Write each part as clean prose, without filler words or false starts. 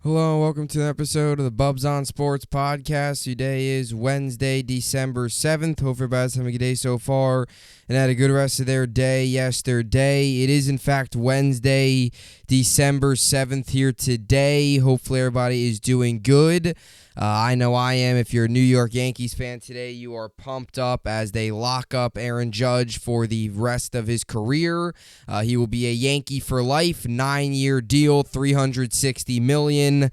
Hello, welcome to an episode of the Bubbs on Sports podcast. Today is Wednesday, December 7th. Hope everybody's having a good day so far and had a good rest of their day yesterday. It is, in fact, Wednesday, December 7th here today. Hopefully everybody is doing good. I know I am. If you're a New York Yankees fan today, you are pumped up as they lock up Aaron Judge for the rest of his career. He will be a Yankee for life, 9-year deal, $360 million.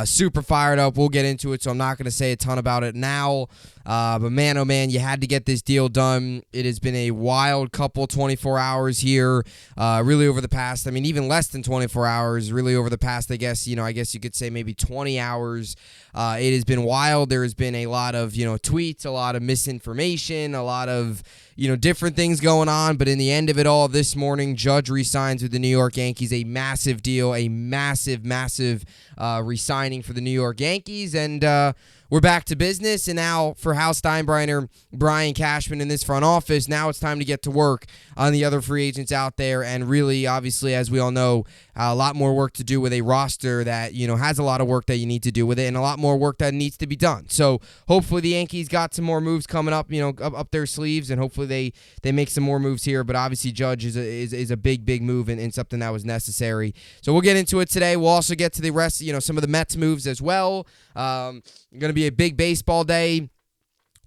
Super fired up. We'll get into it, so I'm not going to say a ton about it now. But man, oh man, you had to get this deal done. It has been a wild couple 24 hours here, really over the past, even less than 24 hours, really over the past, I guess you could say maybe 20 hours. It has been wild. There has been a lot of, tweets, a lot of misinformation, a lot of, different things going on. But in the end of it all, this morning, Judge re-signs with the New York Yankees, a massive deal, a massive re-signing for the New York Yankees. And we're back to business, and now for Hal Steinbrenner, Brian Cashman in this front office, now it's time to get to work on the other free agents out there, and really, obviously, as we all know, a lot more work to do with a roster that, has a lot of work that you need to do with it, and a lot more work that needs to be done. So hopefully the Yankees got some more moves coming up, up their sleeves, and hopefully they make some more moves here, but obviously Judge is a big move and something that was necessary. So we'll get into it today. We'll also get to the rest, some of the Mets moves as well. Going to be a big baseball day.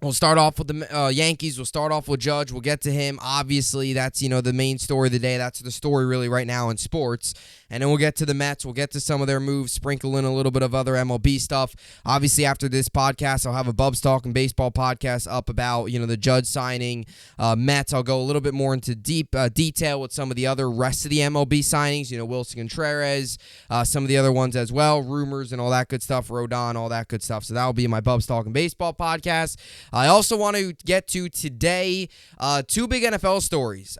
We'll start off with the Yankees. We'll start off with Judge. We'll get to him. Obviously, that's, the main story of the day. That's the story really right now in sports. And then we'll get to the Mets. We'll get to some of their moves, sprinkle in a little bit of other MLB stuff. Obviously, after this podcast, I'll have a Bubbs Talking Baseball podcast up about, the Judge signing. Mets, I'll go a little bit more into deep detail with some of the other rest of the MLB signings, Wilson Contreras, some of the other ones as well, rumors and all that good stuff, Rodon, all that good stuff. So that will be my Bubbs Talking Baseball podcast. I also want to get to today two big NFL stories.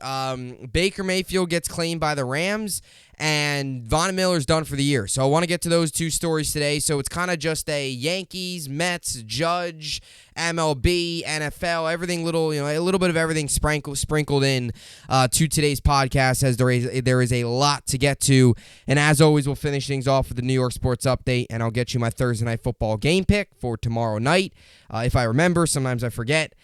Baker Mayfield gets claimed by the Rams, and Von Miller's done for the year. So I want to get to those two stories today. So it's kind of just a Yankees, Mets, Judge, MLB, NFL, everything a little bit of everything sprinkled in to today's podcast, as there is a lot to get to. And as always, we'll finish things off with the New York Sports Update, and I'll get you my Thursday Night Football game pick for tomorrow night. If I remember, sometimes I forget.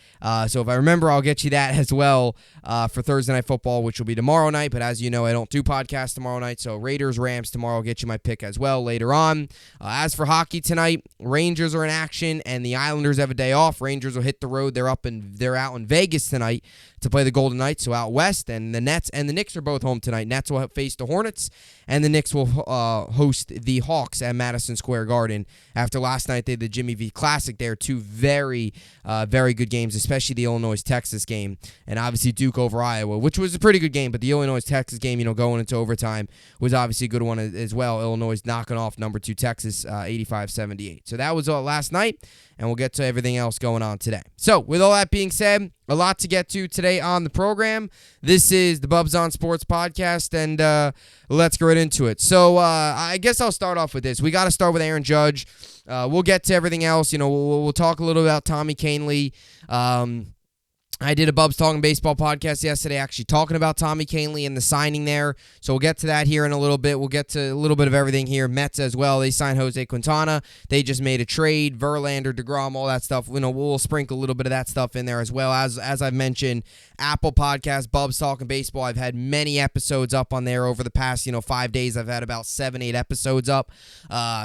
So if I remember, I'll get you that as well for Thursday Night Football, which will be tomorrow night. But as you know, I don't do podcasts tomorrow night. So Raiders, Rams tomorrow, I'll get you my pick as well later on. As for hockey tonight, Rangers are in action, and the Islanders have a day off. Rangers will hit the road. They're out in Vegas tonight to play the Golden Knights, so out west. And the Nets and the Knicks are both home tonight. Nets will face the Hornets, and the Knicks will host the Hawks at Madison Square Garden. After last night, they had the Jimmy V Classic there. Two very good games, especially the Illinois-Texas game, and obviously Duke over Iowa, which was a pretty good game. But the Illinois-Texas game, going into overtime, was obviously a good one as well. Illinois knocking off number 2 Texas 85-78. So that was all last night, and we'll get to everything else going on today. So with all that being said, a lot to get to today on the program. This is the Bubbs on Sports podcast, and let's get right into it. So I guess I'll start off with this. We got to start with Aaron Judge. We'll get to everything else. We'll talk a little about Tommy Kahnle. I did a Bubbs Talking Baseball podcast yesterday actually talking about Tommy Kahnle and the signing there. So we'll get to that here in a little bit. We'll get to a little bit of everything here. Mets as well. They signed Jose Quintana. They just made a trade. Verlander, DeGrom, all that stuff. We'll sprinkle a little bit of that stuff in there as well. As I've mentioned, Apple Podcast, Bubbs Talking Baseball. I've had many episodes up on there over the past 5 days. I've had about 7-8 episodes up.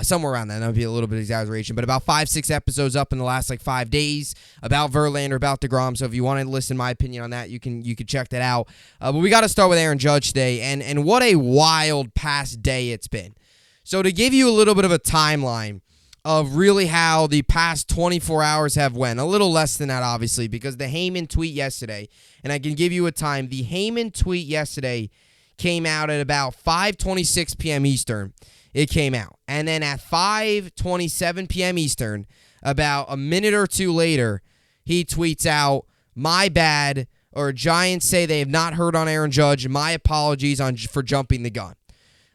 Somewhere around that. That would be a little bit of exaggeration. But about 5-6 episodes up in the last 5 days about Verlander, about DeGrom. So if you want to listen my opinion on that, you can check that out. But we got to start with Aaron Judge today, and what a wild past day it's been. So to give you a little bit of a timeline of really how the past 24 hours have went, a little less than that obviously, because the Heyman tweet yesterday, and I can give you a time, the Heyman tweet yesterday came out at about 5:26 p.m. Eastern. It came out, and then at 5:27 p.m. Eastern, about a minute or two later, he tweets out, "My bad," or Giants say they have not heard on Aaron Judge. My apologies for jumping the gun.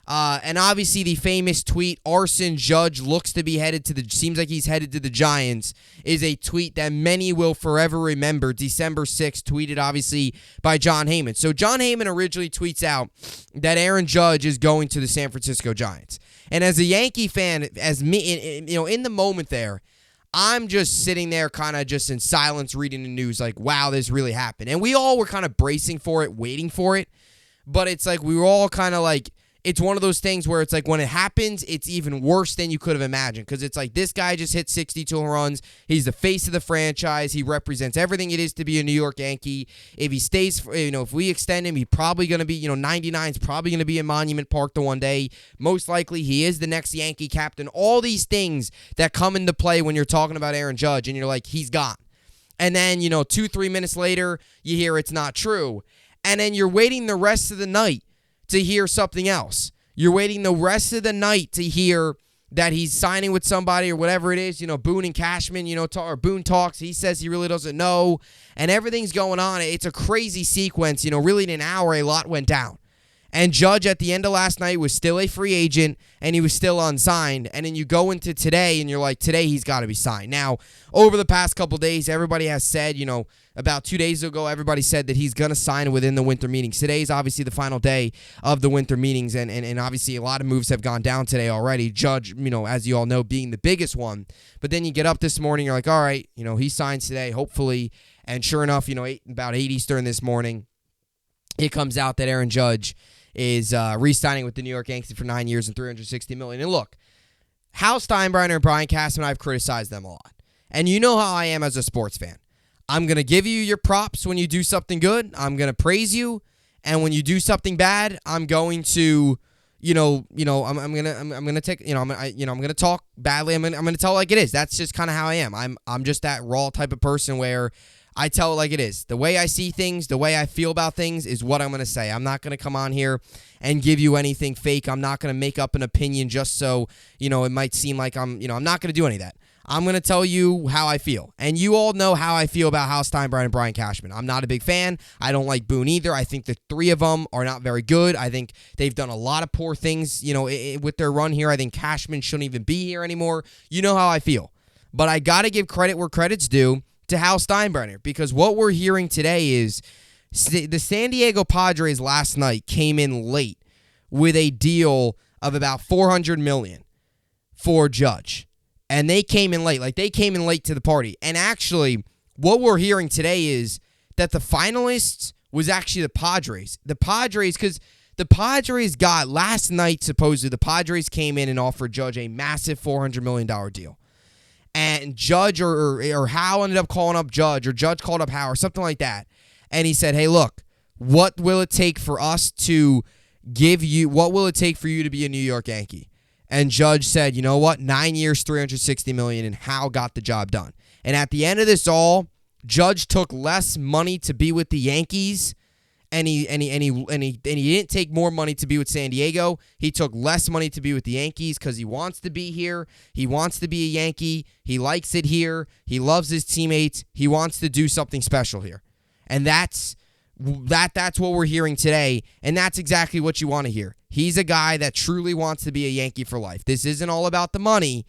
And obviously the famous tweet, Arson Judge looks to be seems like he's headed to the Giants, is a tweet that many will forever remember. December 6th, tweeted obviously by John Heyman. So John Heyman originally tweets out that Aaron Judge is going to the San Francisco Giants. And as a Yankee fan, as me, in the moment there, I'm just sitting there kind of just in silence reading the news like, wow, this really happened. And we all were kind of bracing for it, waiting for it. But it's like we were all kind of like, it's one of those things where it's like when it happens, it's even worse than you could have imagined. Because it's like this guy just hit 62 home runs. He's the face of the franchise. He represents everything it is to be a New York Yankee. If he stays, if we extend him, he's probably going to be, 99 is probably going to be in Monument Park the one day. Most likely, he is the next Yankee captain. All these things that come into play when you're talking about Aaron Judge, and you're like, he's gone. And then, 2-3 minutes later, you hear it's not true. And then you're waiting the rest of the night to hear something else. You're waiting the rest of the night to hear that he's signing with somebody or whatever it is. Boone and Cashman, or Boone talks. He says he really doesn't know. And everything's going on. It's a crazy sequence. Really in an hour, a lot went down. And Judge at the end of last night was still a free agent, and he was still unsigned. And then you go into today, and you're like, today he's got to be signed. Now, over the past couple days, everybody has said, about 2 days ago, everybody said that he's going to sign within the winter meetings. Today is obviously the final day of the winter meetings, and obviously a lot of moves have gone down today already. Judge, as you all know, being the biggest one. But then you get up this morning, you're like, all right, he signs today, hopefully. And sure enough, about 8 Eastern this morning, it comes out that Aaron Judge is re-signing with the New York Yankees for 9 years and $360 million. And look, Hal Steinbrenner and Brian Cashman, I've criticized them a lot. And you know how I am as a sports fan. I'm going to give you your props when you do something good. I'm going to praise you. And when you do something bad, I'm going to, I'm going to take, I'm going to talk badly. I'm going to tell it like it is. That's just kind of how I am. I'm just that raw type of person where I tell it like it is. The way I see things, the way I feel about things is what I'm going to say. I'm not going to come on here and give you anything fake. I'm not going to make up an opinion just so, it might seem like I'm not going to do any of that. I'm going to tell you how I feel. And you all know how I feel about Hal Steinbrenner and Brian Cashman. I'm not a big fan. I don't like Boone either. I think the three of them are not very good. I think they've done a lot of poor things, with their run here. I think Cashman shouldn't even be here anymore. You know how I feel. But I got to give credit where credit's due to Hal Steinbrenner, because what we're hearing today is the San Diego Padres last night came in late with a deal of about $400 million for Judge. And they came in late. Like, they came in late to the party. And actually, what we're hearing today is that the finalists was actually the Padres. The Padres, because the Padres got, last night, supposedly, the Padres came in and offered Judge a massive $400 million deal. And Judge or Hal ended up calling up Judge, or Judge called up Hal, or something like that. And he said, hey, look, what will it take for us to give you, what will it take for you to be a New York Yankee? And Judge said, you know what, 9 years, $360 million, and Hal got the job done. And at the end of this all, Judge took less money to be with the Yankees, and he didn't take more money to be with San Diego. He took less money to be with the Yankees because he wants to be here. He wants to be a Yankee. He likes it here. He loves his teammates. He wants to do something special here. And that's what we're hearing today, and that's exactly what you want to hear. He's a guy that truly wants to be a Yankee for life. This isn't all about the money,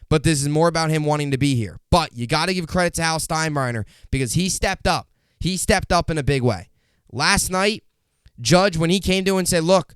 but this is more about him wanting to be here. But you got to give credit to Hal Steinbrenner because he stepped up. He stepped up in a big way. Last night, Judge, when he came to him and said, look,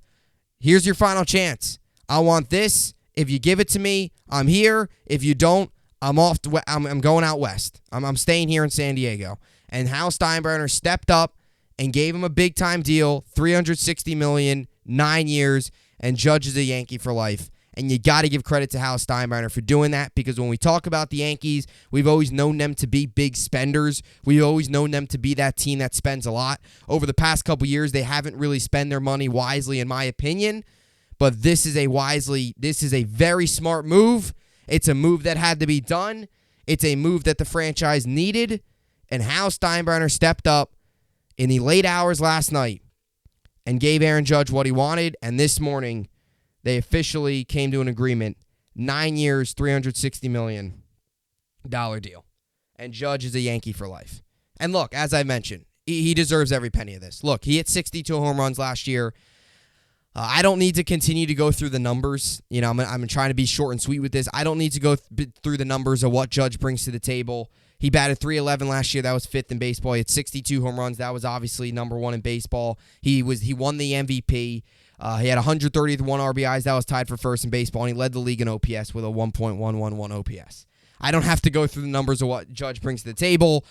here's your final chance. I want this. If you give it to me, I'm here. If you don't, I'm off. I'm going out west. I'm staying here in San Diego. And Hal Steinbrenner stepped up and gave him a big-time deal, $360 million, 9 years, and Judge is a Yankee for life. And you got to give credit to Hal Steinbrenner for doing that, because when we talk about the Yankees, we've always known them to be big spenders. We've always known them to be that team that spends a lot. Over the past couple years, they haven't really spent their money wisely, in my opinion. But this is a very smart move. It's a move that had to be done. It's a move that the franchise needed. And Hal Steinbrenner stepped up in the late hours last night and gave Aaron Judge what he wanted. And this morning, they officially came to an agreement. 9 years, $360 million deal. And Judge is a Yankee for life. And look, as I mentioned, he deserves every penny of this. Look, he hit 62 home runs last year. I don't need to continue to go through the numbers. I'm trying to be short and sweet with this. I don't need to go through the numbers of what Judge brings to the table. He batted .311 last year. That was fifth in baseball. He had 62 home runs. That was obviously number one in baseball. He won the MVP. He had 131 RBIs. That was tied for first in baseball, and he led the league in OPS with a 1.111 OPS. I don't have to go through the numbers of what Judge brings to the table.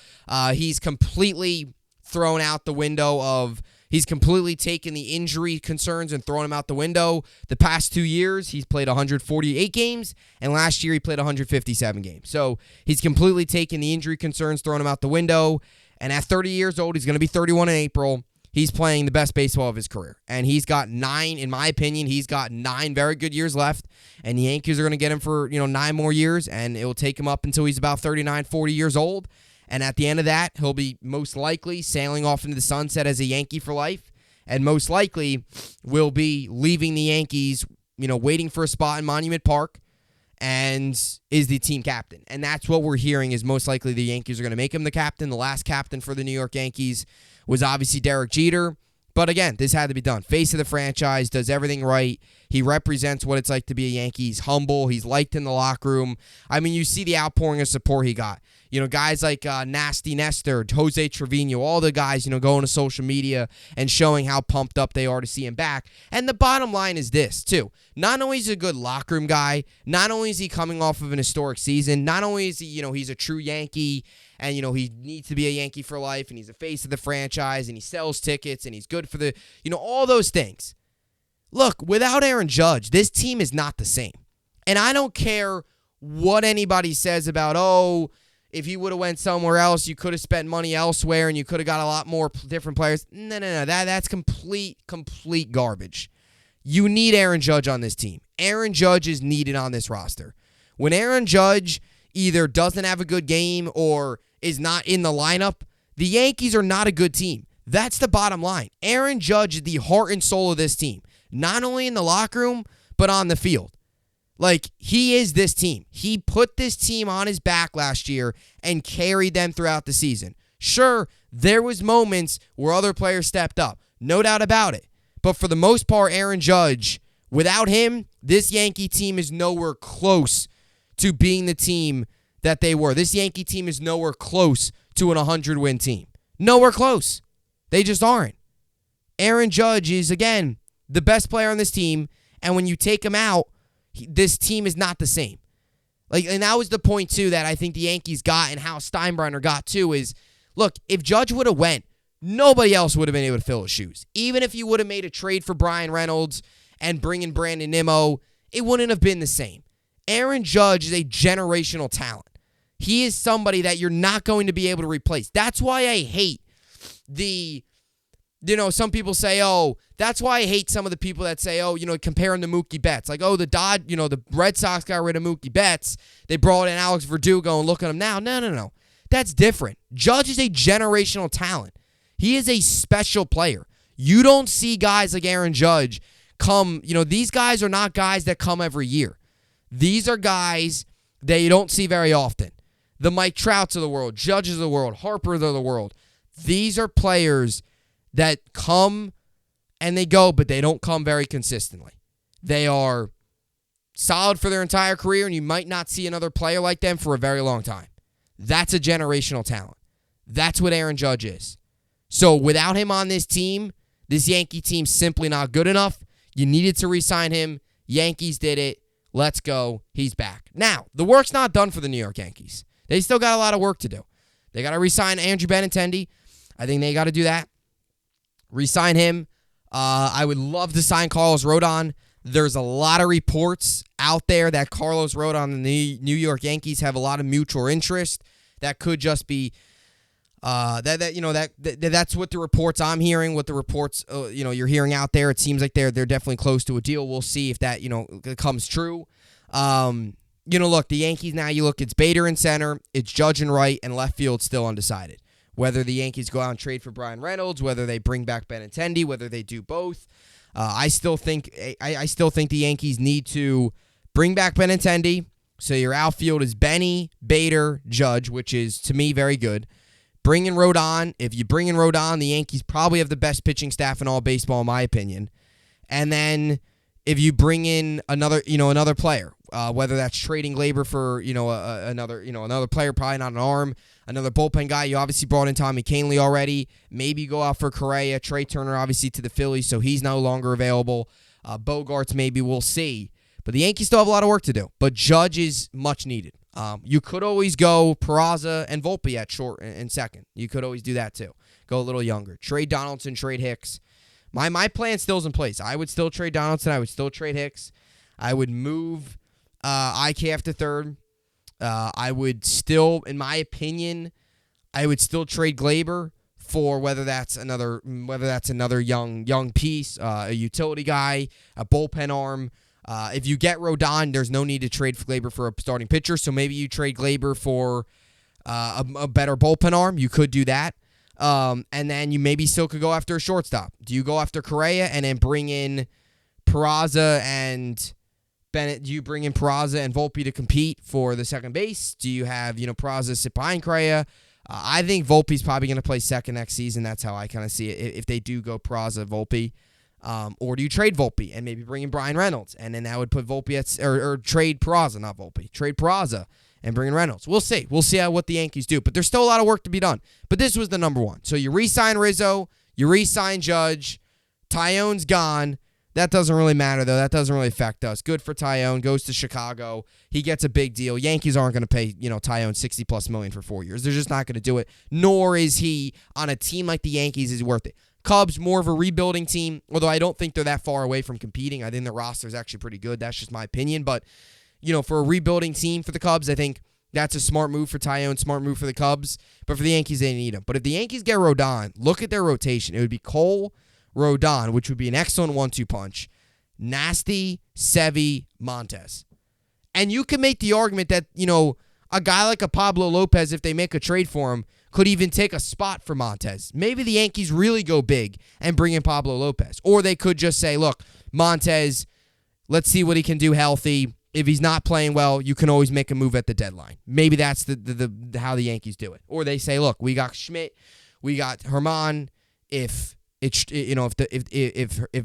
He's completely thrown out the window of he's completely taken the injury concerns and thrown them out the window. The past 2 years, he's played 148 games, and last year he played 157 games. So he's completely taken the injury concerns, thrown them out the window, and at 30 years old, he's going to be 31 in April. He's playing the best baseball of his career, and he's got 9, in my opinion, he's got 9 very good years left, and the Yankees are going to get him for 9 more years, and it will take him up until he's about 39, 40 years old. And at the end of that, he'll be most likely sailing off into the sunset as a Yankee for life, and most likely will be leaving the Yankees, waiting for a spot in Monument Park, and is the team captain. And that's what we're hearing is most likely the Yankees are going to make him the captain. The last captain for the New York Yankees was obviously Derek Jeter. But again, this had to be done. Face of the franchise, does everything right. He represents what it's like to be a Yankee. He's humble. He's liked in the locker room. I mean, you see the outpouring of support he got. Guys like Nasty Nestor, Jose Trevino, all the guys, going to social media and showing how pumped up they are to see him back. And the bottom line is this, too. Not only is he a good locker room guy, not only is he coming off of an historic season, not only is he, he's a true Yankee, and, he needs to be a Yankee for life, and he's the face of the franchise, and he sells tickets, and he's good for the, all those things. Look, without Aaron Judge, this team is not the same. And I don't care what anybody says about, if he would have went somewhere else, you could have spent money elsewhere, and you could have got a lot more different players. No. That's complete garbage. You need Aaron Judge on this team. Aaron Judge is needed on this roster. When Aaron Judge either doesn't have a good game or is not in the lineup, the Yankees are not a good team. That's the bottom line. Aaron Judge is the heart and soul of this team, not only in the locker room, but on the field. Like, he is this team. He put this team on his back last year and carried them throughout the season. Sure, there was moments where other players stepped up. No doubt about it. But for the most part, Aaron Judge, without him, this Yankee team is nowhere close to being the team that they were. This Yankee team is nowhere close to an 100-win team. Nowhere close. They just aren't. Aaron Judge is, again, the best player on this team, and when you take him out, this team is not the same. And that was the point, too, that I think the Yankees got and how Steinbrenner got, too, is, look, if Judge would have went, nobody else would have been able to fill his shoes. Even if you would have made a trade for Brian Reynolds and bring in Brandon Nimmo, it wouldn't have been the same. Aaron Judge is a generational talent. He is somebody that you're not going to be able to replace. That's why I hate some people say, that's why I hate some of the people that say, compare him to Mookie Betts. Like, the Red Sox got rid of Mookie Betts. They brought in Alex Verdugo and look at him now. No. That's different. Judge is a generational talent. He is a special player. You don't see guys like Aaron Judge come, these guys are not guys that come every year. These are guys that you don't see very often. The Mike Trouts of the world, Judges of the world, Harpers of the world. These are players that come and they go, but they don't come very consistently. They are solid for their entire career, and you might not see another player like them for a very long time. That's a generational talent. That's what Aaron Judge is. So without him on this team, this Yankee team's simply not good enough. You needed to re-sign him. Yankees did it. Let's go. He's back. Now, the work's not done for the New York Yankees. They still got a lot of work to do. They got to re-sign Andrew Benintendi. I think they got to do that. Re-sign him. I would love to sign Carlos Rodon. There's a lot of reports out there that Carlos Rodon and the New York Yankees have a lot of mutual interest. That could just be that's what the reports I'm hearing. What the reports you're hearing out there. It seems like they're definitely close to a deal. We'll see if that comes true. Look, the Yankees now. You look, it's Bader in center, it's Judge in right, and left field still undecided. Whether the Yankees go out and trade for Brian Reynolds, whether they bring back Benintendi, whether they do both, I still think the Yankees need to bring back Benintendi. So your outfield is Benny, Bader, Judge, which is to me very good. Bring in Rodon. If you bring in Rodon, the Yankees probably have the best pitching staff in all baseball, in my opinion. And then if you bring in another player, whether that's trading Glaber for another player, probably not an arm, another bullpen guy. You obviously brought in Tommy Kahnle already. Maybe you go out for Correa, Trey Turner, obviously to the Phillies, so he's no longer available. Bogarts, maybe, we'll see. But the Yankees still have a lot of work to do. But Judge is much needed. You could always go Peraza and Volpe at short and second. You could always do that too. Go a little younger. Trade Donaldson, trade Hicks. My plan still's in place. I would still trade Donaldson. I would still trade Hicks. I would move IK after third. I would still, in my opinion, I would still trade Glaber for whether that's another young piece, a utility guy, a bullpen arm. If you get Rodon, there's no need to trade for Glaber for a starting pitcher. So maybe you trade Glaber for a better bullpen arm. You could do that. And then you maybe still could go after a shortstop. Do you go after Correa and then bring in Peraza and Bennett? Do you bring in Peraza and Volpe to compete for the second base? Do you have, Peraza sit behind Correa? I think Volpe's probably going to play second next season. That's how I kind of see it if they do go Peraza, Volpe. Or do you trade Volpe and maybe bring in Brian Reynolds? And then that would put Volpe at, or trade Peraza, not Volpe. Trade Peraza and bring in Reynolds. We'll see. We'll see what the Yankees do. But there's still a lot of work to be done. But this was the number one. So you re-sign Rizzo. You re-sign Judge. Tyone's gone. That doesn't really matter, though. That doesn't really affect us. Good for Tyone. Goes to Chicago. He gets a big deal. Yankees aren't going to pay, Tyone $60+ million for 4 years. They're just not going to do it. Nor is he, on a team like the Yankees, is worth it. Cubs, more of a rebuilding team, although I don't think they're that far away from competing. I think the roster is actually pretty good. That's just my opinion. But, for a rebuilding team for the Cubs, I think that's a smart move for Tyone, smart move for the Cubs. But for the Yankees, they need him. But if the Yankees get Rodon, look at their rotation. It would be Cole, Rodon, which would be an excellent 1-2 punch. Nasty, Sevy, Montes. And you can make the argument that, a guy like a Pablo Lopez, if they make a trade for him, could even take a spot for Montes. Maybe the Yankees really go big and bring in Pablo Lopez. Or they could just say, look, Montes, let's see what he can do healthy. If he's not playing well, you can always make a move at the deadline. Maybe that's the how the Yankees do it. Or they say, look, we got Schmidt, we got Herman. If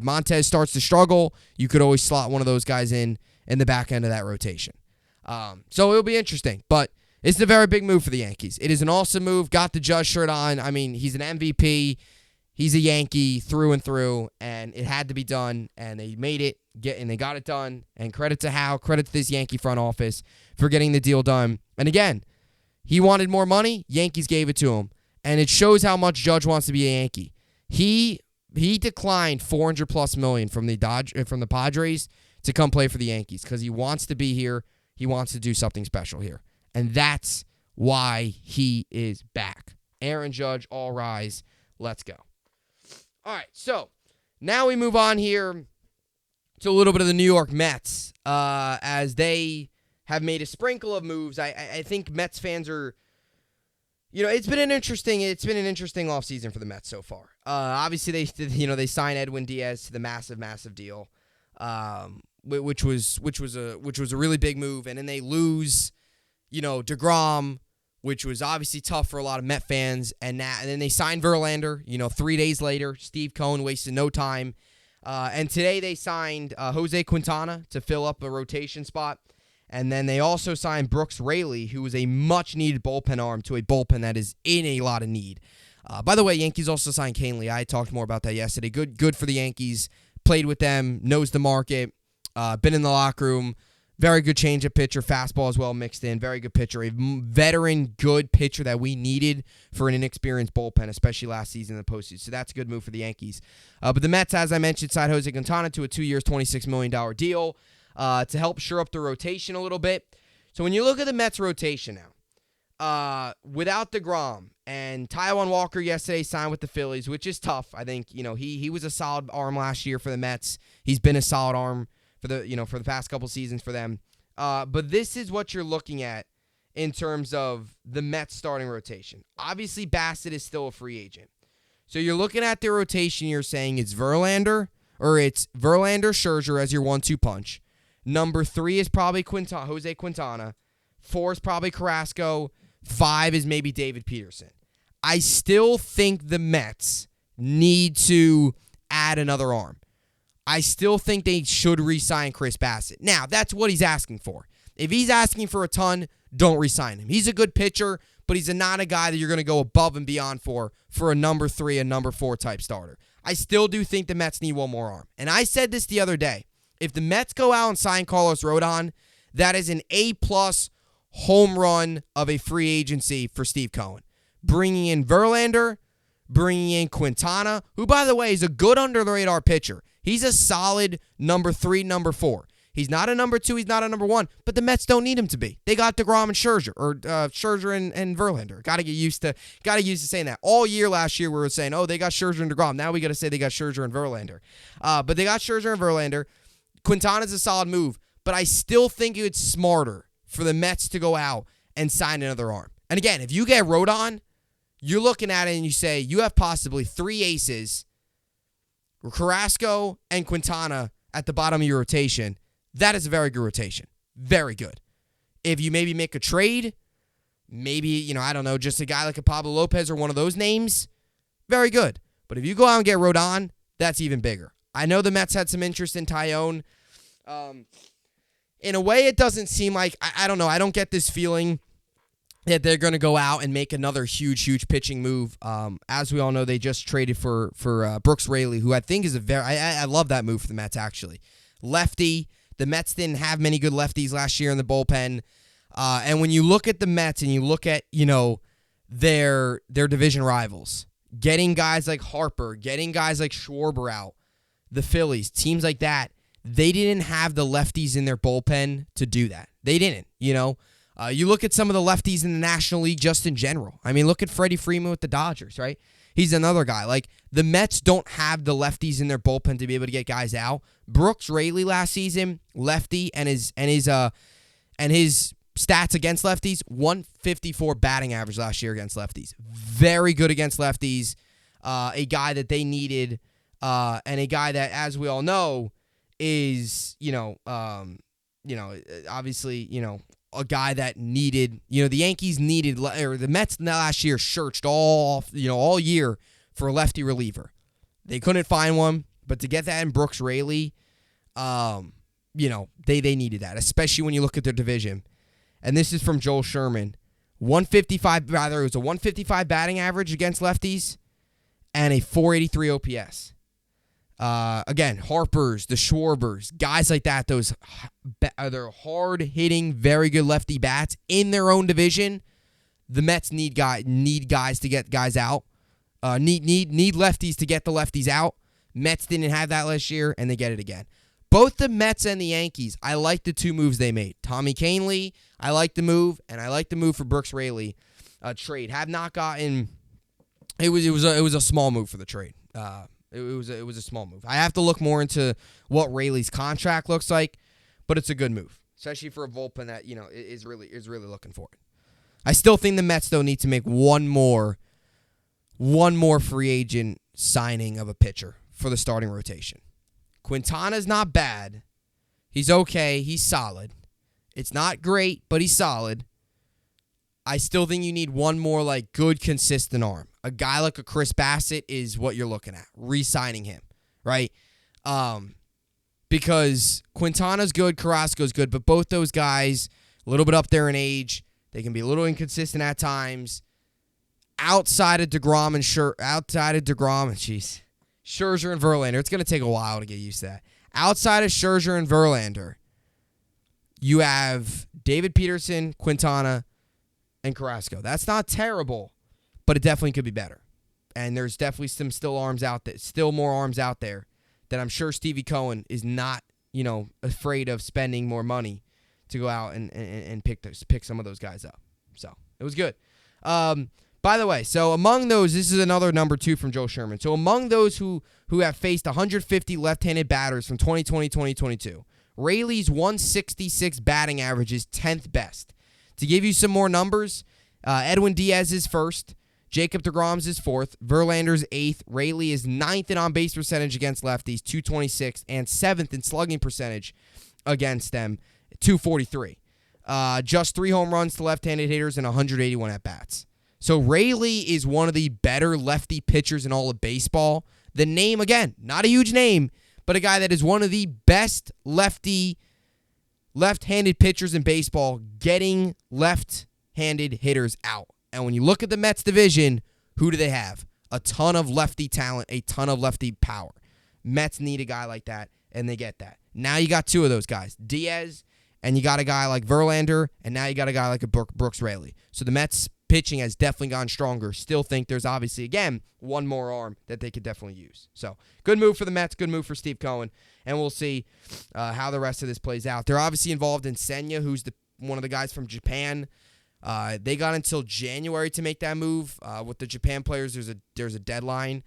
Montes starts to struggle, you could always slot one of those guys in the back end of that rotation. So it'll be interesting, but it's a very big move for the Yankees. It is an awesome move. Got the Judge shirt on. I mean, he's an MVP. He's a Yankee through and through, and it had to be done, and they made it, and they got it done. And credit to Hal, credit to this Yankee front office for getting the deal done. And again, he wanted more money. Yankees gave it to him, and it shows how much Judge wants to be a Yankee. He declined $400+ million from the Padres to come play for the Yankees because he wants to be here. He wants to do something special here. And that's why he is back. Aaron Judge, all rise. Let's go. All right, so now we move on here to a little bit of the New York Mets as they have made a sprinkle of moves. I think Mets fans are, it's been an interesting offseason for the Mets so far. Obviously, they signed Edwin Diaz to the massive deal, which was a really big move, and then they lose. DeGrom, which was obviously tough for a lot of Met fans, and then they signed Verlander, 3 days later. Steve Cohen wasted no time. And today they signed Jose Quintana to fill up a rotation spot. And then they also signed Brooks Raley, who was a much-needed bullpen arm to a bullpen that is in a lot of need. By the way, Yankees also signed Kahnle. I talked more about that yesterday. Good for the Yankees. Played with them, knows the market, been in the locker room. Very good change-up pitcher, fastball as well mixed in. Very good pitcher, a veteran, good pitcher that we needed for an inexperienced bullpen, especially last season in the postseason. So that's a good move for the Yankees. But the Mets, as I mentioned, signed Jose Quintana to a 2 years, $26 million deal to help shore up the rotation a little bit. So when you look at the Mets rotation now, without DeGrom and Taijuan Walker yesterday signed with the Phillies, which is tough. I think he was a solid arm last year for the Mets. He's been a solid arm for the past couple seasons for them. But this is what you're looking at in terms of the Mets starting rotation. Obviously, Bassett is still a free agent. So you're looking at the rotation, you're saying it's Verlander, Scherzer as your 1-2 punch. Number 3 is probably Jose Quintana. 4 is probably Carrasco. 5 is maybe David Peterson. I still think the Mets need to add another arm. I still think they should re-sign Chris Bassett. Now, that's what he's asking for. If he's asking for a ton, don't re-sign him. He's a good pitcher, but he's not a guy that you're going to go above and beyond for a number 3 and number 4 type starter. I still do think the Mets need one more arm. And I said this the other day. If the Mets go out and sign Carlos Rodon, that is an A-plus home run of a free agency for Steve Cohen. Bringing in Verlander, bringing in Quintana, who, by the way, is a good under-the-radar pitcher. He's a solid number 3, number 4. He's not a number 2, he's not a number 1, but the Mets don't need him to be. They got DeGrom and Scherzer, or Scherzer and Verlander. Got to get used to saying that. All year last year we were saying, oh, they got Scherzer and DeGrom. Now we got to say they got Scherzer and Verlander. But they got Scherzer and Verlander. Quintana's a solid move, but I still think it's smarter for the Mets to go out and sign another arm. And again, if you get Rodon, you're looking at it and you say you have possibly 3 aces, Carrasco and Quintana at the bottom of your rotation. That is a very good rotation. Very good. If you maybe make a trade, maybe, I don't know, just a guy like a Pablo Lopez or one of those names, very good. But if you go out and get Rodon, that's even bigger. I know the Mets had some interest in Tyone. In a way, it doesn't seem like, I don't know, I don't get this feeling that they're going to go out and make another huge pitching move. As we all know, they just traded for Brooks Raley, who I think is I love that move for the Mets, actually. Lefty. The Mets didn't have many good lefties last year in the bullpen. And when you look at the Mets and you look at, their division rivals, getting guys like Harper, getting guys like Schwarber out, the Phillies, teams like that, they didn't have the lefties in their bullpen to do that. They didn't, You look at some of the lefties in the National League just in general. I mean, look at Freddie Freeman with the Dodgers, right? He's another guy. Like, the Mets don't have the lefties in their bullpen to be able to get guys out. Brooks Raley last season, lefty, and his stats against lefties, 154 batting average last year against lefties. Very good against lefties. A guy that they needed, and a guy that, as we all know, is obviously, a guy that needed, the Yankees needed, or the Mets last year searched all year for a lefty reliever. They couldn't find one, but to get that in Brooks Raley, they needed that, especially when you look at their division. And this is from Joel Sherman. It was a 155 batting average against lefties and a 483 OPS. Again, Harpers, the Schwarbers, guys like that, those they're hard-hitting, very good lefty bats in their own division. The Mets need guys to get guys out. Need lefties to get the lefties out. Mets didn't have that last year, and they get it again. Both the Mets and the Yankees, I like the 2 moves they made. Tommy Kahnle, I like the move, and I like the move for Brooks Raley trade. Have not gotten. It was a small move for the trade. It was a small move. I have to look more into what Raley's contract looks like, but it's a good move, especially for a bullpen that is really looking for it. I still think the Mets though need to make one more free agent signing of a pitcher for the starting rotation. Quintana's not bad. He's okay. He's solid. It's not great, but he's solid. I still think you need one more good, consistent arm. A guy like a Chris Bassett is what you're looking at, re-signing him, right? Because Quintana's good, Carrasco's good, but both those guys, a little bit up there in age, they can be a little inconsistent at times. Outside of DeGrom and Scherzer and Verlander, it's going to take a while to get used to that. Outside of Scherzer and Verlander, you have David Peterson, Quintana, and Carrasco. That's not terrible, but it definitely could be better. And there's definitely still more arms out there that I'm sure Stevie Cohen is not, afraid of spending more money to go out and pick some of those guys up. So it was good. By the way, so among those, this is another number 2 from Joe Sherman. So among those who have faced 150 left-handed batters from 2020-2022, Raley's 166 batting average is 10th best. To give you some more numbers, Edwin Diaz is 1st, Jacob deGrom's is 4th, Verlander's 8th, Raley is 9th in on-base percentage against lefties, 226, and 7th in slugging percentage against them, 243. Just 3 home runs to left-handed hitters and 181 at-bats. So Raley is one of the better lefty pitchers in all of baseball. The name, again, not a huge name, but a guy that is one of the best left-handed pitchers in baseball, getting left-handed hitters out. And when you look at the Mets division, who do they have? A ton of lefty talent, a ton of lefty power. Mets need a guy like that, and they get that. Now you got two of those guys, Diaz, and you got a guy like Verlander, and now you got a guy like a Brooks Raley. So the Mets pitching has definitely gotten stronger. Still think there's obviously, again, one more arm that they could definitely use. So good move for the Mets, good move for Steve Cohen, and we'll see how the rest of this plays out. They're obviously involved in Senya, who's one of the guys from Japan. They got until January to make that move. With the Japan players, there's a deadline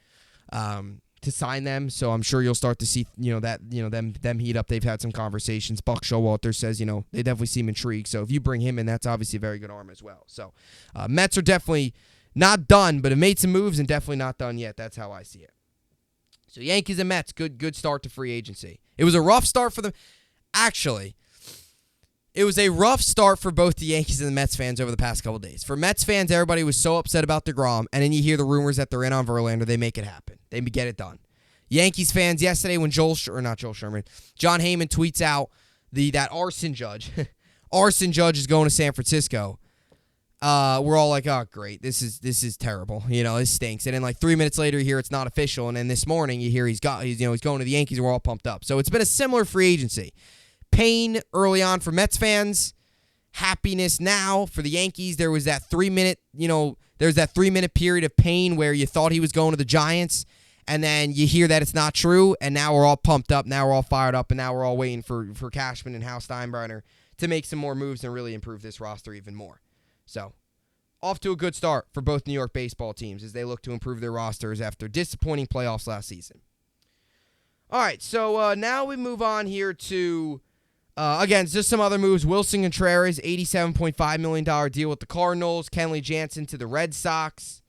to sign them, so I'm sure you'll start to see them heat up. They've had some conversations. Buck Showalter says they definitely seem intrigued. So if you bring him in, that's obviously a very good arm as well. So Mets are definitely not done, but have made some moves and definitely not done yet. That's how I see it. So Yankees and Mets, good start to free agency. It was a rough start for them. Actually, it was a rough start for both the Yankees and the Mets fans over the past couple of days. For Mets fans, everybody was so upset about DeGrom, and then you hear the rumors that they're in on Verlander. They make it happen. They get it done. Yankees fans, yesterday when John Heyman tweets out that arson judge, arson judge is going to San Francisco. We're all like, oh, great. This is terrible. This stinks. And then like 3 minutes later, you hear it's not official. And then this morning, you hear he's going to the Yankees, and we're all pumped up. So it's been a similar free agency. Pain early on for Mets fans, happiness now for the Yankees. There was that 3 minute, there's that 3 minute period of pain where you thought he was going to the Giants, and then you hear that it's not true, and now we're all pumped up, now we're all fired up, and now we're all waiting for Cashman and Hal Steinbrenner to make some more moves and really improve this roster even more. So, off to a good start for both New York baseball teams as they look to improve their rosters after disappointing playoffs last season. All right, so now we move on here to again, just some other moves. Wilson Contreras, $87.5 million deal with the Cardinals. Kenley Jansen to the Red Sox.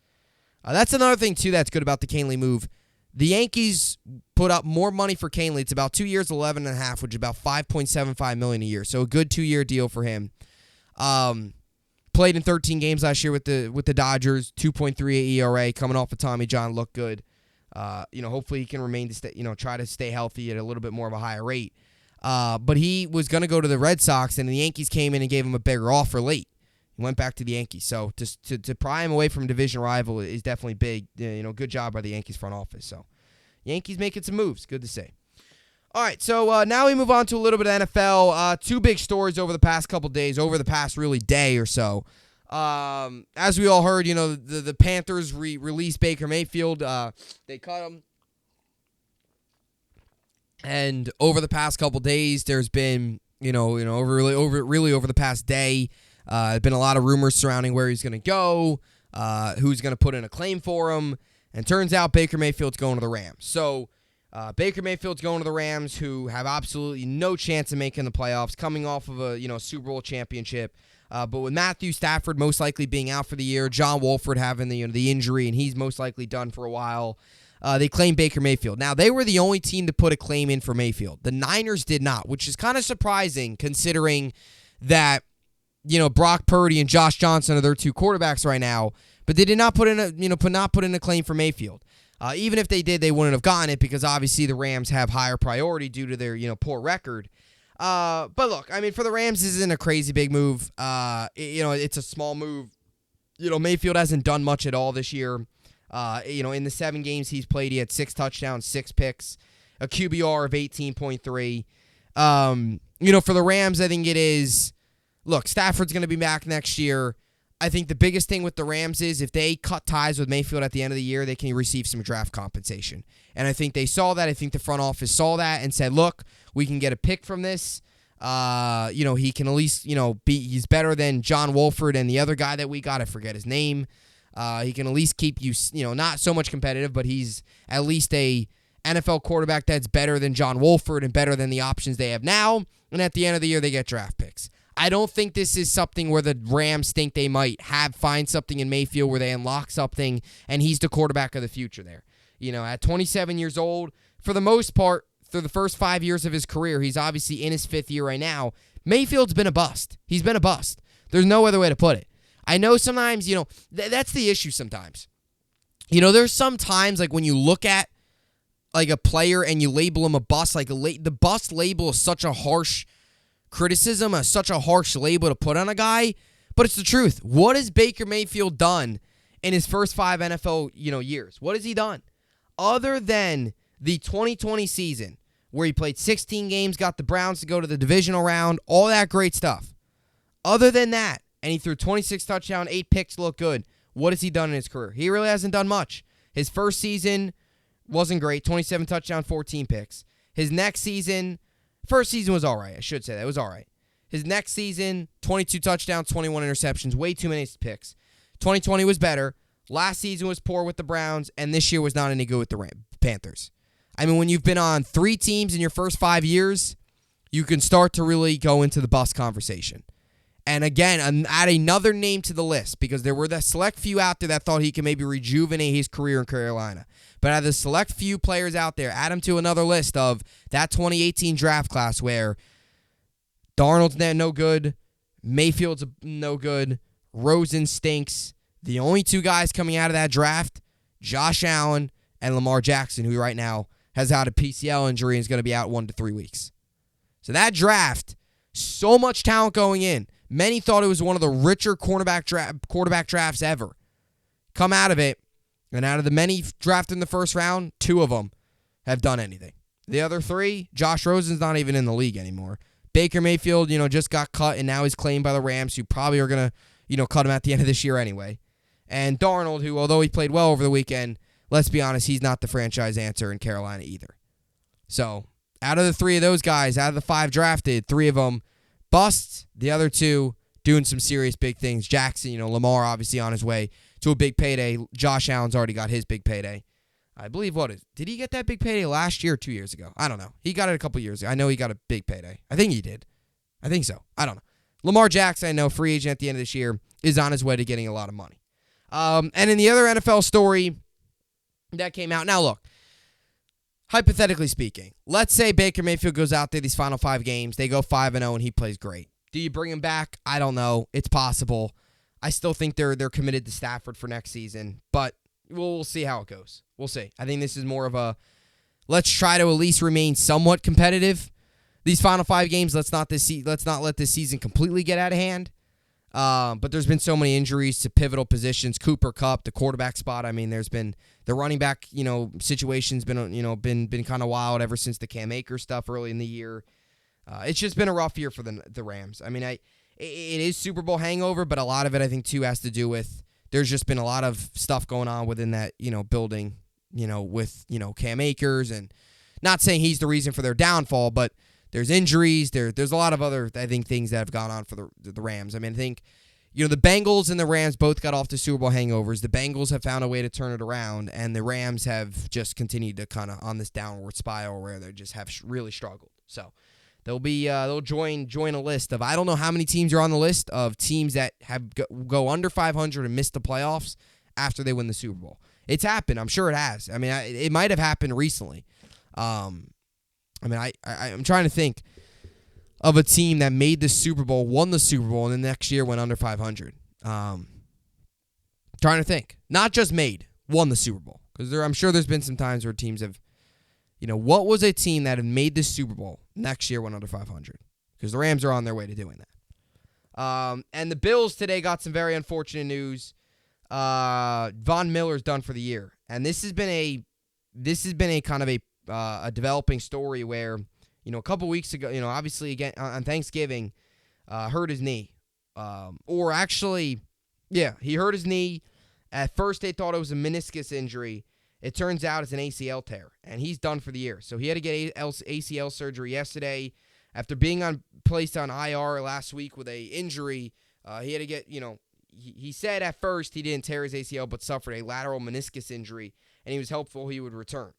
That's another thing, too, that's good about the Kenley move. The Yankees put up more money for Kenley. It's about 2 years, 11.5, which is about $5.75 million a year. So a good 2-year deal for him. Played in 13 games last year with the Dodgers, 2.38 ERA, coming off of Tommy John, looked good. Hopefully he can remain to try to stay healthy at a little bit more of a higher rate. But he was going to go to the Red Sox, and the Yankees came in and gave him a bigger offer late. He went back to the Yankees. So to pry him away from a division rival is definitely big. Good job by the Yankees front office. So Yankees making some moves. Good to see. All right, so now we move on to a little bit of NFL. Two big stories over the past couple days, over the past really day or so. As we all heard, the Panthers released Baker Mayfield. They cut him. And over the past couple days, there's been, over the past day, been a lot of rumors surrounding where he's going to go, who's going to put in a claim for him, and turns out Baker Mayfield's going to the Rams. So Baker Mayfield's going to the Rams, who have absolutely no chance of making the playoffs, coming off of a Super Bowl championship. But with Matthew Stafford most likely being out for the year, John Wolford having the injury, and he's most likely done for a while. They claimed Baker Mayfield. Now, they were the only team to put a claim in for Mayfield. The Niners did not, which is kind of surprising considering that, Brock Purdy and Josh Johnson are their two quarterbacks right now, but they did not put in a claim for Mayfield. Even if they did, they wouldn't have gotten it because obviously the Rams have higher priority due to their, poor record. But look, for the Rams, this isn't a crazy big move. It's a small move. Mayfield hasn't done much at all this year. In the 7 games he's played, he had 6 touchdowns, 6 picks, a QBR of 18.3. For the Rams, I think it is, look, Stafford's going to be back next year. I think the biggest thing with the Rams is if they cut ties with Mayfield at the end of the year, they can receive some draft compensation. And I think they saw that. I think the front office saw that and said, look, we can get a pick from this. He can at least, he's better than John Wolford and the other guy that we got. I forget his name. He can at least keep you, not so much competitive, but he's at least a NFL quarterback that's better than John Wolford and better than the options they have now. And at the end of the year, they get draft picks. I don't think this is something where the Rams think they might find something in Mayfield where they unlock something and he's the quarterback of the future there. At 27 years old, for the most part, through the first 5 years of his career, he's obviously in his 5th year right now. Mayfield's been a bust. He's been a bust. There's no other way to put it. I know sometimes, that's the issue sometimes. There's some times, like when you look at like a player and you label him a bust, like the bust label is such a harsh criticism, such a harsh label to put on a guy, but it's the truth. What has Baker Mayfield done in his first 5 NFL, years? What has he done? Other than the 2020 season where he played 16 games, got the Browns to go to the divisional round, all that great stuff. Other than that, and he threw 26 touchdowns, 8 picks, look good. What has he done in his career? He really hasn't done much. His first season wasn't great, 27 touchdowns, 14 picks. His next season, first season was all right. I should say that. It was all right. His next season, 22 touchdowns, 21 interceptions, way too many picks. 2020 was better. Last season was poor with the Browns, and this year was not any good with the Panthers. I mean, when you've been on 3 teams in your first 5 years, you can start to really go into the bust conversation. And again, add another name to the list because there were the select few out there that thought he could maybe rejuvenate his career in Carolina. But out of the select few players out there, add him to another list of that 2018 draft class where Darnold's no good, Mayfield's no good, Rosen stinks. The only 2 guys coming out of that draft, Josh Allen and Lamar Jackson, who right now has had a PCL injury and is going to be out 1 to 3 weeks. So that draft, so much talent going in. Many thought it was one of the richer quarterback drafts ever. Come out of it, and out of the many drafted in the first round, 2 of them have done anything. The other 3, Josh Rosen's not even in the league anymore. Baker Mayfield, just got cut, and now he's claimed by the Rams, who probably are going to, cut him at the end of this year anyway. And Darnold, who, although he played well over the weekend, let's be honest, he's not the franchise answer in Carolina either. So, out of the 3 of those guys, out of the 5 drafted, 3 of them busts, the other 2 doing some serious big things. Jackson, Lamar obviously on his way to a big payday. Josh Allen's already got his big payday. I believe, did he get that big payday last year or 2 years ago? I don't know. He got it a couple years ago. I know he got a big payday. I think he did. I think so. I don't know. Lamar Jackson, I know, free agent at the end of this year, is on his way to getting a lot of money. And in the other NFL story that came out, now look, hypothetically speaking, let's say Baker Mayfield goes out there these final 5 games, they go 5-0, and he plays great. Do you bring him back? I don't know. It's possible. I still think they're committed to Stafford for next season, but we'll see how it goes. We'll see. I think this is more of a let's try to at least remain somewhat competitive. These final 5 games, let's not let this season completely get out of hand. But there's been so many injuries to pivotal positions. Cooper Kupp, the quarterback spot. I mean, there's been the running back, situation's been kind of wild ever since the Cam Akers stuff early in the year. It's just been a rough year for the Rams. I mean, it is Super Bowl hangover, but a lot of it I think too has to do with there's just been a lot of stuff going on within that building, with Cam Akers, and not saying he's the reason for their downfall, but there's injuries. There's a lot of other, I think, things that have gone on for the Rams. I mean, I think, the Bengals and the Rams both got off the Super Bowl hangovers. The Bengals have found a way to turn it around, and the Rams have just continued to kind of on this downward spiral where they just have really struggled. So they'll join a list of, I don't know how many teams are on the list of teams that have go under 500 and miss the playoffs after they win the Super Bowl. It's happened. I'm sure it has. I mean, it might have happened recently. I'm trying to think of a team that made the Super Bowl, won the Super Bowl, and the next year went under 500. Trying to think. Not just won the Super Bowl. Because I'm sure there's been some times where teams have, what was a team that had made the Super Bowl, next year went under 500? Because the Rams are on their way to doing that. And the Bills today got some very unfortunate news. Von Miller's done for the year. And this has been a kind of a developing story where, a couple weeks ago, obviously again on Thanksgiving, hurt his knee. He hurt his knee. At first they thought it was a meniscus injury. It turns out it's an ACL tear, and he's done for the year. So he had to get ACL surgery yesterday. After being placed on IR last week with a injury, he had to get, he said at first he didn't tear his ACL but suffered a lateral meniscus injury, and he was hopeful he would return.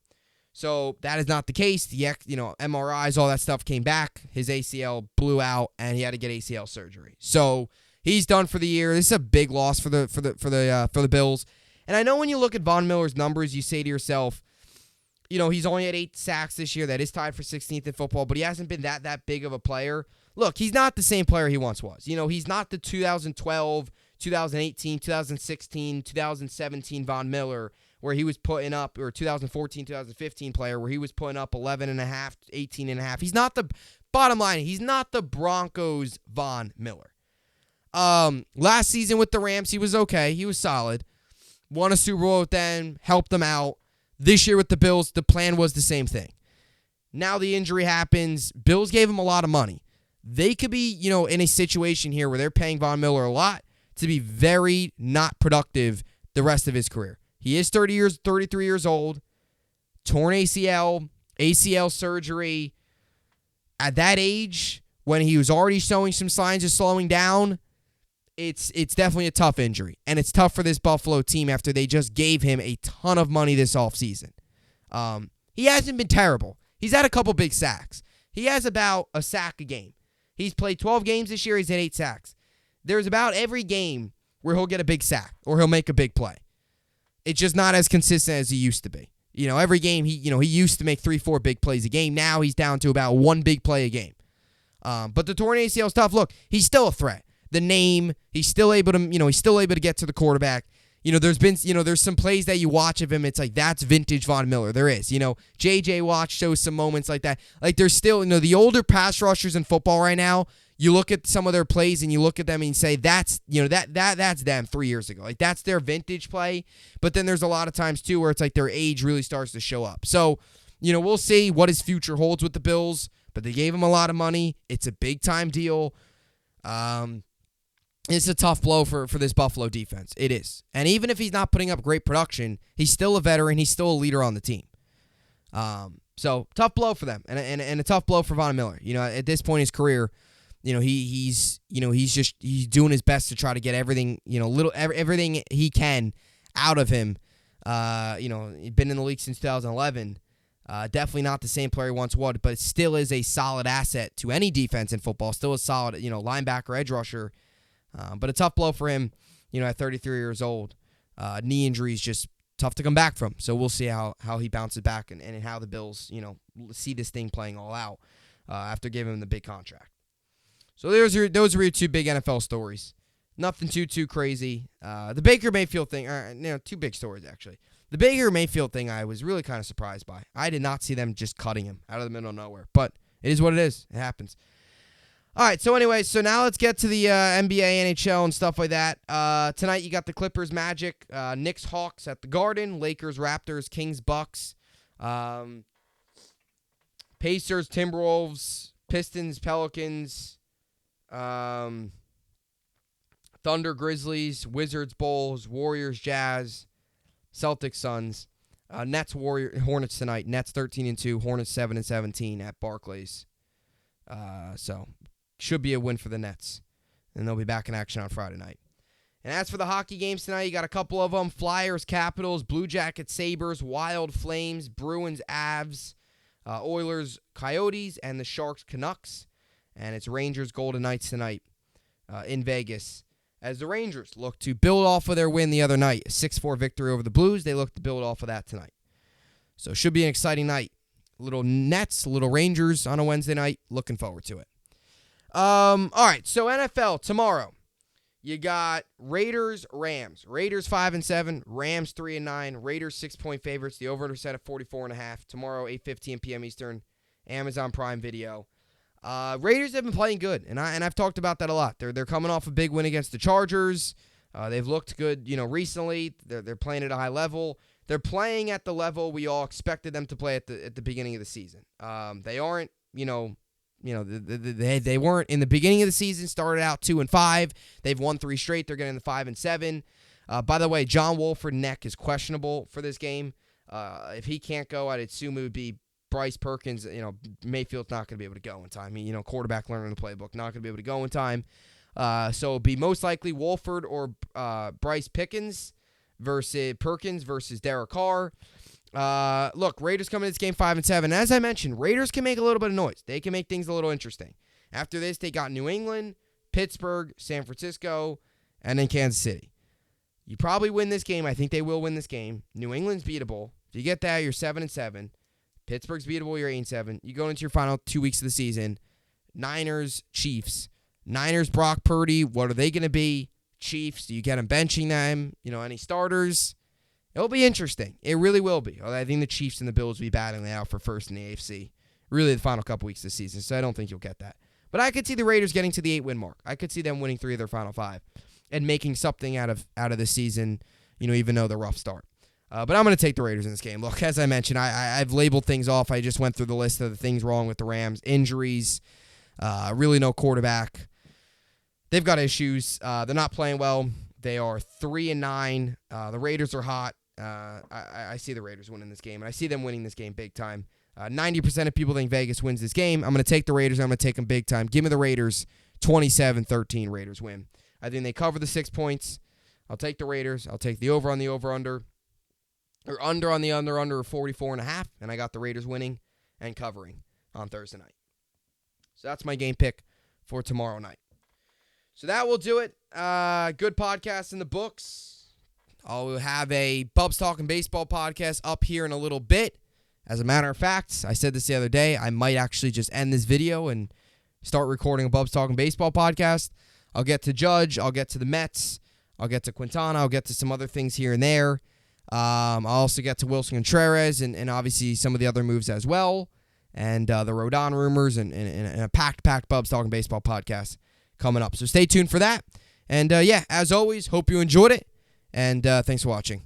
So that is not the case. The MRIs, all that stuff came back. His ACL blew out, and he had to get ACL surgery. So he's done for the year. This is a big loss for the Bills. And I know when you look at Von Miller's numbers, you say to yourself, he's only had 8 sacks this year. That is tied for 16th in football, but he hasn't been that big of a player. Look, he's not the same player he once was. He's not the 2012, 2018, 2016, 2017 Von Miller where he was putting up, or 2014, 2015 player where he was putting up 11 and a half, 18 and a half. He's not the, bottom line, he's not the Broncos' Von Miller. Last season with the Rams, he was okay. He was solid. Won a Super Bowl with them, helped them out. This year with the Bills, the plan was the same thing. Now the injury happens. Bills gave him a lot of money. They could be, in a situation here where they're paying Von Miller a lot to be very not productive the rest of his career. He is 33 years old, torn ACL surgery. At that age, when he was already showing some signs of slowing down, it's definitely a tough injury. And it's tough for this Buffalo team after they just gave him a ton of money this offseason. He hasn't been terrible. He's had a couple big sacks. He has about a sack a game. He's played 12 games this year. He's had 8 sacks. There's about every game where he'll get a big sack or he'll make a big play. It's just not as consistent as he used to be. Every game he used to make 3-4 big plays a game. Now he's down to about 1 big play a game. But the torn ACL is tough. Look, he's still a threat. The name, he's still able to get to the quarterback. There's some plays that you watch of him. It's like, that's vintage Von Miller. There is. J.J. Watt shows some moments like that. Like, there's still, the older pass rushers in football right now, you look at some of their plays and you look at them and you say, that's them 3 years ago. Like, that's their vintage play. But then there's a lot of times, too, where it's like their age really starts to show up. So, we'll see what his future holds with the Bills. But they gave him a lot of money. It's a big-time deal. It's a tough blow for this Buffalo defense. It is. And even if he's not putting up great production, he's still a veteran. He's still a leader on the team. So tough blow for them, and a tough blow for Von Miller. At this point in his career, he's doing his best to try to get everything everything he can out of him. He's been in the league since 2011. Definitely not the same player he once was, but still is a solid asset to any defense in football. Still a solid linebacker, edge rusher. But a tough blow for him, at 33 years old. Knee injury is just tough to come back from. So we'll see how he bounces back and how the Bills, see this thing playing all out after giving him the big contract. So those are your 2 big NFL stories. Nothing too crazy. The Baker Mayfield thing, 2 big stories, actually. The Baker Mayfield thing I was really kind of surprised by. I did not see them just cutting him out of the middle of nowhere. But it is what it is. It happens. All right, so now let's get to the NBA, NHL, and stuff like that. Tonight you got the Clippers, Magic, Knicks, Hawks at the Garden, Lakers, Raptors, Kings, Bucks, Pacers, Timberwolves, Pistons, Pelicans, Thunder, Grizzlies, Wizards, Bulls, Warriors, Jazz, Celtics, Suns, Nets, Hornets tonight. Nets 13-2, Hornets 7-17 at Barclays. So should be a win for the Nets. And they'll be back in action on Friday night. And as for the hockey games tonight, you got a couple of them. Flyers, Capitals, Blue Jackets, Sabres, Wild, Flames, Bruins, Avs, Oilers, Coyotes, and the Sharks, Canucks. And it's Rangers, Golden Knights tonight in Vegas. As the Rangers look to build off of their win the other night, a 6-4 victory over the Blues, they look to build off of that tonight. So should be an exciting night. Little Nets, little Rangers on a Wednesday night. Looking forward to it. All right, so NFL tomorrow. You got Raiders, Rams. Raiders 5-7, Rams 3-9. Raiders 6-point favorites. The over-under set at 44.5. Tomorrow, 8:15 p.m. Eastern. Amazon Prime Video. Raiders have been playing good, and I've talked about that a lot. They're coming off a big win against the Chargers. They've looked good, recently. They're playing at a high level. They're playing at the level we all expected them to play at the beginning of the season. They aren't, they weren't in the beginning of the season. Started out 2-5. They've won 3 straight. They're getting the 5-7. By the way, John Wolford neck is questionable for this game. If he can't go, I'd assume it would be Bryce Perkins. Mayfield's not going to be able to go in time. Quarterback learning the playbook, not going to be able to go in time. So it'd be most likely Wolford or Bryce Perkins versus Derek Carr. Look, Raiders come in this game 5-7. As I mentioned, Raiders can make a little bit of noise. They can make things a little interesting. After this, they got New England, Pittsburgh, San Francisco, and then Kansas City. You probably win this game. I think they will win this game. New England's beatable. If you get that, you're 7-7. Pittsburgh's beatable, you're 8-7. You go into your final 2 weeks of the season. Niners, Chiefs. Niners, Brock Purdy. What are they going to be? Chiefs, do you get them benching them? Any starters? It'll be interesting. It really will be. I think the Chiefs and the Bills will be battling it out for first in the AFC. Really, the final couple weeks of the season. So I don't think you'll get that. But I could see the Raiders getting to the 8-win mark. I could see them winning 3 of their final 5 and making something out of the season, even though the rough start. But I'm going to take the Raiders in this game. Look, as I mentioned, I've labeled things off. I just went through the list of the things wrong with the Rams. Injuries, really no quarterback. They've got issues. They're not playing well. They are 3-9. The Raiders are hot. I see the Raiders winning this game, and I see them winning this game big time. 90% of people think Vegas wins this game. I'm going to take the Raiders. I'm going to take them big time. Give me the Raiders. 27-13 Raiders win. I think they cover the 6 points. I'll take the Raiders. I'll take the over on the over-under. Or under on the under of 44.5. And I got the Raiders winning and covering on Thursday night. So that's my game pick for tomorrow night. So that will do it. Good podcast in the books. I'll have a Bubbs Talking Baseball podcast up here in a little bit. As a matter of fact, I said this the other day, I might actually just end this video and start recording a Bubbs Talking Baseball podcast. I'll get to Judge. I'll get to the Mets. I'll get to Quintana. I'll get to some other things here and there. I'll also get to Wilson Contreras and obviously some of the other moves as well. And the Rodon rumors and a packed Bubbs Talking Baseball podcast coming up. So stay tuned for that. And as always, hope you enjoyed it. And thanks for watching.